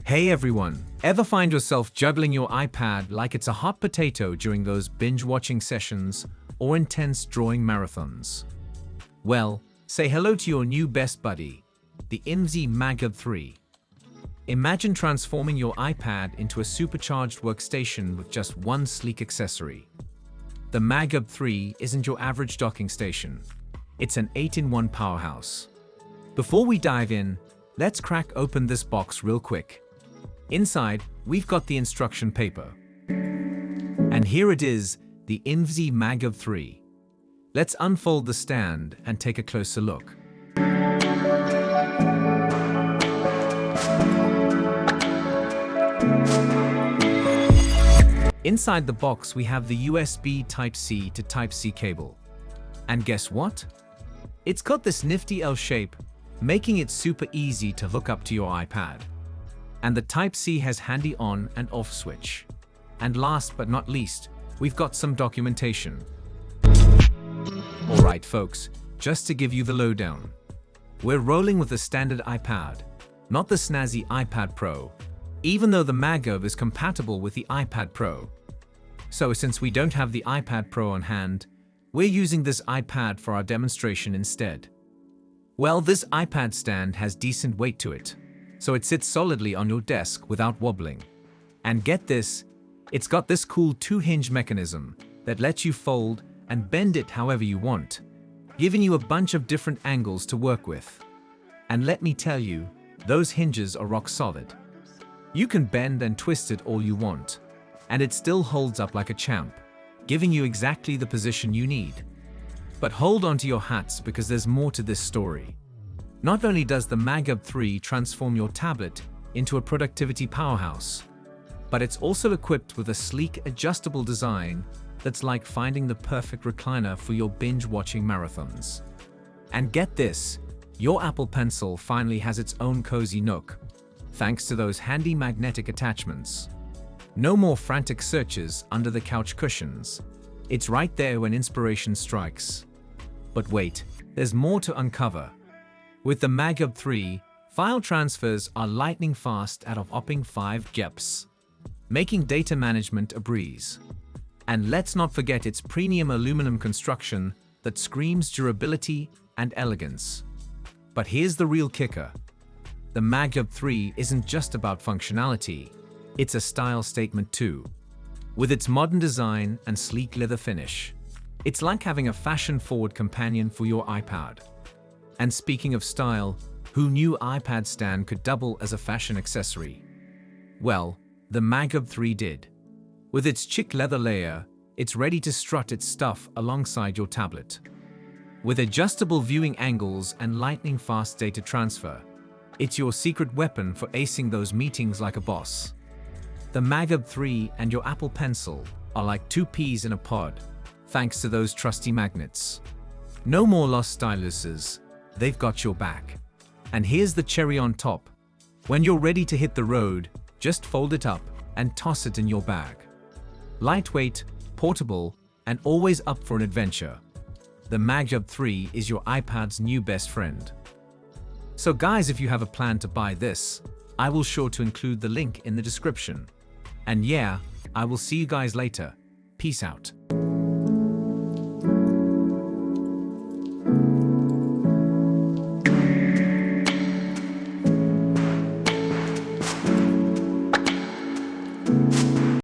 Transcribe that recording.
Hey everyone, ever find yourself juggling your iPad like it's a hot potato during those binge-watching sessions or intense drawing marathons? Well, say hello to your new best buddy, the INVZI MagHub 3. Imagine transforming your iPad into a supercharged workstation with just one sleek accessory. The MagHub 3 isn't your average docking station. It's an 8-in-1 powerhouse. Before we dive in, let's crack open this box real quick. Inside, we've got the instruction paper. And here it is, the INVZI MagHub 3. Let's unfold the stand and take a closer look. Inside the box, we have the USB Type-C to Type-C cable. And guess what? It's got this nifty L shape, making it super easy to hook up to your iPad. And the Type-C has handy on and off switch. And last but not least, we've got some documentation. Alright folks, just to give you the lowdown. We're rolling with the standard iPad, not the snazzy iPad Pro, even though the MagHub is compatible with the iPad Pro. So since we don't have the iPad Pro on hand, we're using this iPad for our demonstration instead. Well, this iPad stand has decent weight to it, so it sits solidly on your desk without wobbling. And get this, it's got this cool two-hinge mechanism that lets you fold and bend it however you want, giving you a bunch of different angles to work with. And let me tell you, those hinges are rock solid. You can bend and twist it all you want, and it still holds up like a champ, giving you exactly the position you need. But hold on to your hats because there's more to this story. Not only does the MagHub 3 transform your tablet into a productivity powerhouse, but it's also equipped with a sleek, adjustable design that's like finding the perfect recliner for your binge-watching marathons. And get this, your Apple Pencil finally has its own cozy nook, thanks to those handy magnetic attachments. No more frantic searches under the couch cushions. It's right there when inspiration strikes. But wait, there's more to uncover. With the MagHub 3, file transfers are lightning fast at a whopping 5 GBps, making data management a breeze. And let's not forget its premium aluminum construction that screams durability and elegance. But here's the real kicker. The MagHub 3 isn't just about functionality, it's a style statement too. With its modern design and sleek leather finish, it's like having a fashion-forward companion for your iPad. And speaking of style, who knew iPad stand could double as a fashion accessory? Well, the MagHub 3 did. With its chic leather layer, it's ready to strut its stuff alongside your tablet. With adjustable viewing angles and lightning-fast data transfer, it's your secret weapon for acing those meetings like a boss. The MagHub 3 and your Apple Pencil are like two peas in a pod, thanks to those trusty magnets. No more lost styluses. They've got your back. And here's the cherry on top. When you're ready to hit the road, just fold it up and toss it in your bag. Lightweight, portable, and always up for an adventure. The MagHub 3 is your iPad's new best friend. So guys, if you have a plan to buy this, I will sure to include the link in the description. And yeah, I will see you guys later. Peace out.